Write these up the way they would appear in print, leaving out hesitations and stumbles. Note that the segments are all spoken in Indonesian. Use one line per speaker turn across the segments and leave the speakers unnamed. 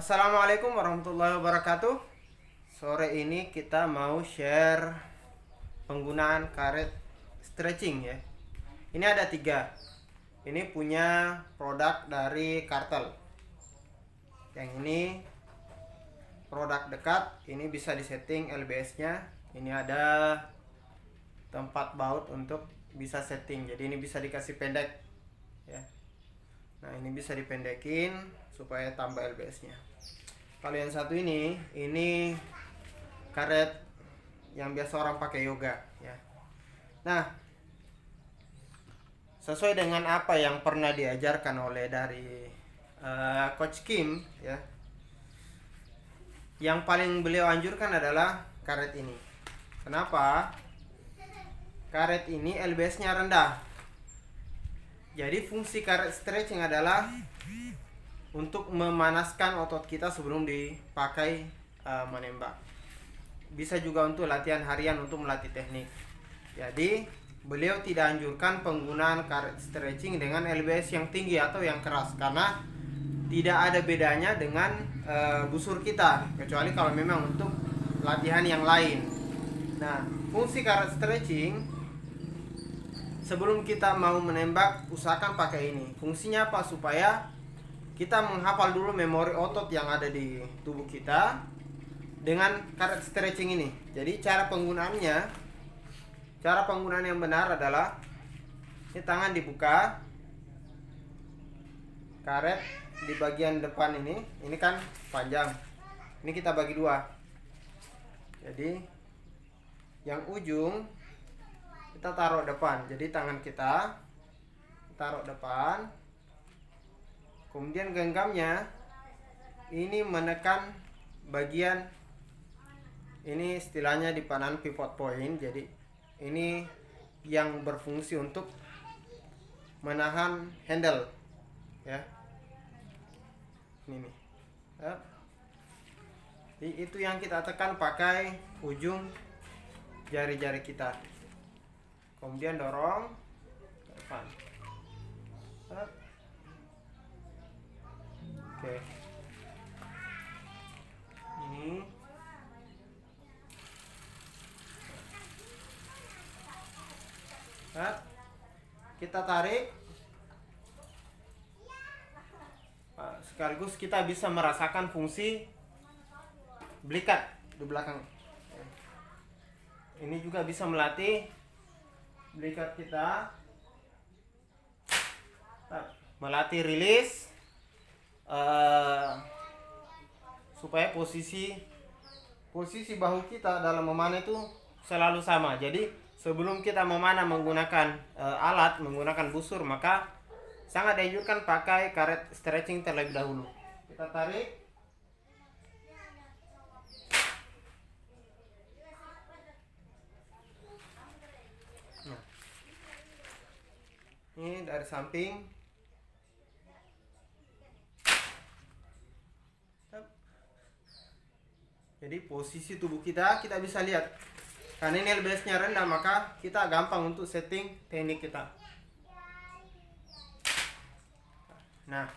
Assalamualaikum warahmatullahi wabarakatuh. Sore ini kita mau share penggunaan karet stretching ya. Ini ada 3. Ini punya produk dari Kartel. Yang ini produk dekat. Ini bisa disetting LBS nya. Ini ada tempat baut untuk bisa setting. Jadi ini bisa dikasih pendek ya. Nah ini bisa dipendekin supaya tambah LBS nya. Kalau yang satu ini karet yang biasa orang pakai yoga ya. Nah sesuai dengan apa yang pernah diajarkan oleh dari Coach Kim ya, yang paling beliau anjurkan adalah karet ini. Kenapa? Karet ini LBS nya rendah. Jadi fungsi karet stretching adalah untuk memanaskan otot kita sebelum dipakai menembak. Bisa juga untuk latihan harian untuk melatih teknik. Jadi beliau tidak anjurkan penggunaan karet stretching dengan LBS yang tinggi atau yang keras, karena tidak ada bedanya dengan busur kita, kecuali kalau memang untuk latihan yang lain. Nah, fungsi karet stretching sebelum kita mau menembak, usahakan pakai ini. Fungsinya apa? Supaya kita menghafal dulu memori otot yang ada di tubuh kita dengan karet stretching ini. Jadi cara penggunaan yang benar adalah ini, tangan dibuka, karet di bagian depan ini kan panjang. Ini kita bagi 2. Jadi yang ujung kita taruh depan. Jadi tangan kita taruh depan, kemudian genggamnya ini menekan bagian ini, istilahnya di panahan pivot point. Jadi ini yang berfungsi untuk menahan handle ya. Ini nih ya. Jadi itu yang kita tekan pakai ujung jari-jari kita. Kemudian dorong ke depan. Oke. Ini. Kita tarik. Sekaligus kita bisa merasakan fungsi belikat di belakang. Ini juga bisa melatih belikat kita, melatih rilis supaya posisi bahu kita dalam memanah itu selalu sama. Jadi sebelum kita memanah menggunakan alat, menggunakan busur, maka sangat dianjurkan pakai karet stretching terlebih dahulu. Kita tarik. Ini dari samping. Jadi posisi tubuh kita bisa lihat. Karena ini LBS-nya rendah, maka kita gampang untuk setting teknik kita. Nah,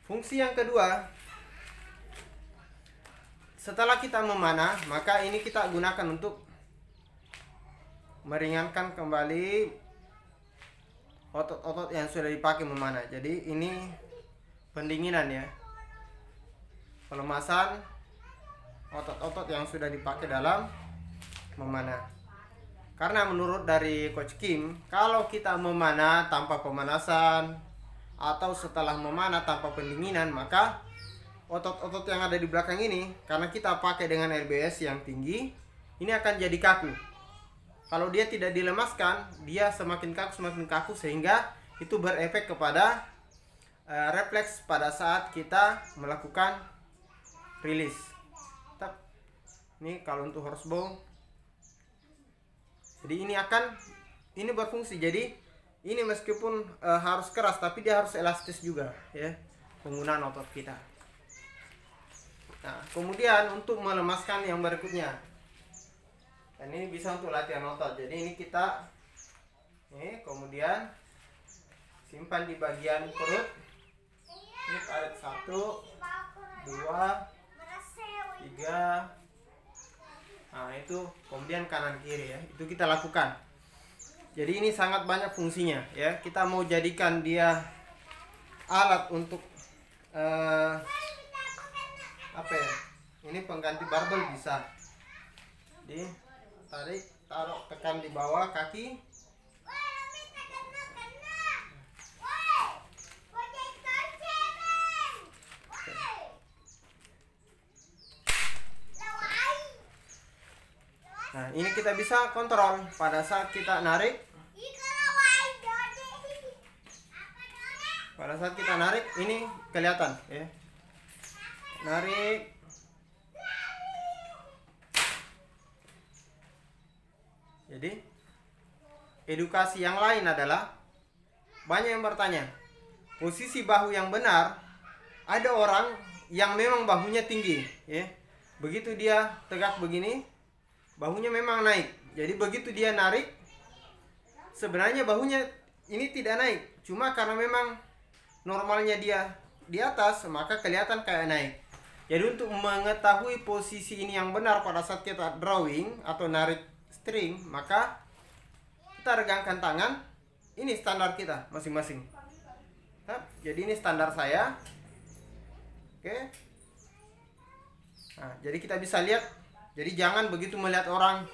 fungsi yang kedua, setelah kita memanah, maka ini kita gunakan untuk meringankan kembali otot-otot yang sudah dipakai memanah. Jadi ini pendinginan ya, pelemasan otot-otot yang sudah dipakai dalam memanah. Karena menurut dari Coach Kim, kalau kita memanah tanpa pemanasan atau setelah memanah tanpa pendinginan, maka otot-otot yang ada di belakang ini, karena kita pakai dengan LBS yang tinggi, ini akan jadi kaku. Kalau dia tidak dilemaskan, dia semakin kaku, sehingga itu berefek kepada refleks pada saat kita melakukan rilis. Ini kalau untuk horsebow, jadi ini berfungsi. Jadi ini meskipun harus keras, tapi dia harus elastis juga ya, penggunaan otot kita. Nah, kemudian untuk melemaskan yang berikutnya, dan ini bisa untuk latihan otot. Jadi ini kita kemudian simpan di bagian perut. Ini karet 1, 2, 3. Nah itu kemudian kanan kiri ya, itu kita lakukan. Jadi ini sangat banyak fungsinya ya. Kita mau jadikan dia alat untuk apa ya, ini pengganti barbel bisa. Jadi tarik, taruh, tekan di bawah kaki. Nah, ini kita bisa kontrol pada saat kita narik. Pada saat kita narik, ini kelihatan ya. Narik. Jadi, edukasi yang lain adalah banyak yang bertanya, posisi bahu yang benar, ada orang yang memang bahunya tinggi ya. Begitu dia tegak begini, bahunya memang naik. Jadi begitu dia narik, sebenarnya bahunya ini tidak naik. Cuma karena memang normalnya dia di atas, maka kelihatan kayak naik. Jadi untuk mengetahui posisi ini yang benar pada saat kita drawing atau narik string, maka kita regangkan tangan. Ini standar kita masing-masing. Jadi ini standar saya. Oke. Nah, jadi kita bisa lihat. Jadi jangan begitu melihat orang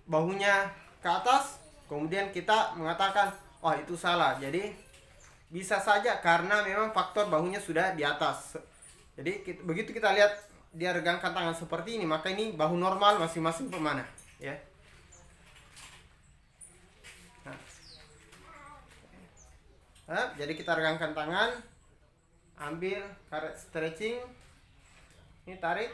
bahunya ke atas, kemudian kita mengatakan, wah itu salah. Jadi bisa saja karena memang faktor bahunya sudah di atas. Jadi begitu kita lihat dia regangkan tangan seperti ini, maka ini bahu normal masing-masing pemana. Ya. Nah, jadi kita regangkan tangan, ambil karet stretching, ini tarik.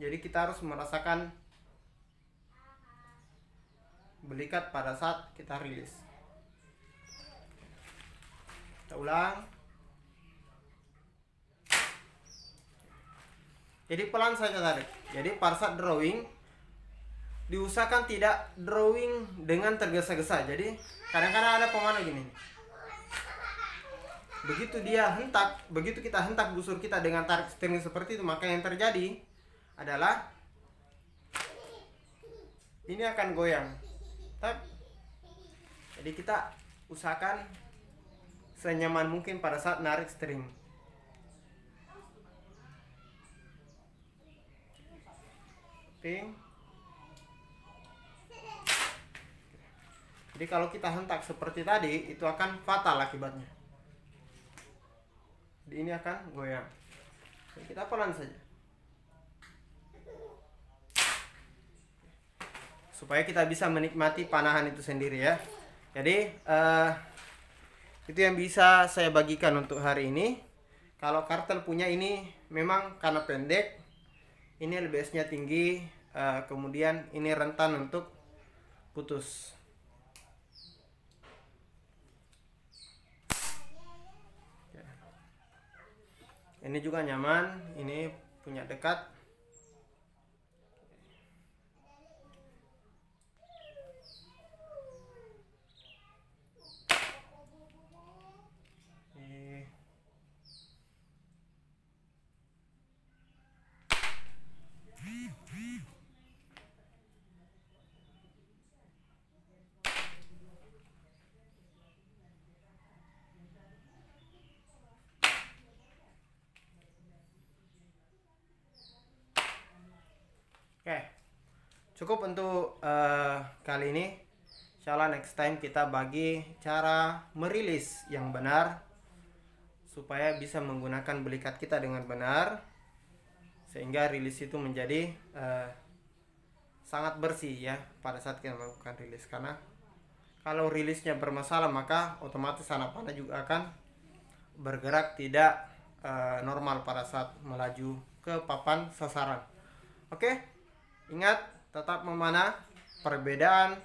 Jadi kita harus merasakan belikat pada saat kita rilis. Kita ulang. Jadi pelan saja tarik. Jadi pada saat drawing diusahakan tidak drawing dengan tergesa-gesa. Jadi kadang-kadang ada pemana gini. Begitu dia hentak, begitu kita hentak busur kita dengan tarik string seperti itu, maka yang terjadi adalah ini akan goyang. Jadi kita usahakan senyaman mungkin pada saat narik string. Jadi kalau kita hentak seperti tadi, itu akan fatal akibatnya. Jadi ini akan goyang. Jadi kita pelan saja, supaya kita bisa menikmati panahan itu sendiri ya. Jadi itu yang bisa saya bagikan untuk hari ini. Kalau kartel punya ini memang karena pendek, ini LBS-nya tinggi, kemudian ini rentan untuk putus. Ini juga nyaman, ini punya dekat. Oke, cukup untuk kali ini. Insyaallah next time kita bagi cara merilis yang benar supaya bisa menggunakan belikat kita dengan benar, sehingga rilis itu menjadi sangat bersih ya pada saat kita melakukan rilis. Karena kalau rilisnya bermasalah, maka otomatis anak panah juga akan bergerak tidak normal pada saat melaju ke papan sasaran. Oke. Ingat, tetap memanah, perbedaan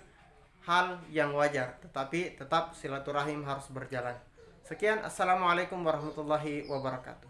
hal yang wajar, tetapi tetap silaturahim harus berjalan. Sekian, assalamualaikum warahmatullahi wabarakatuh.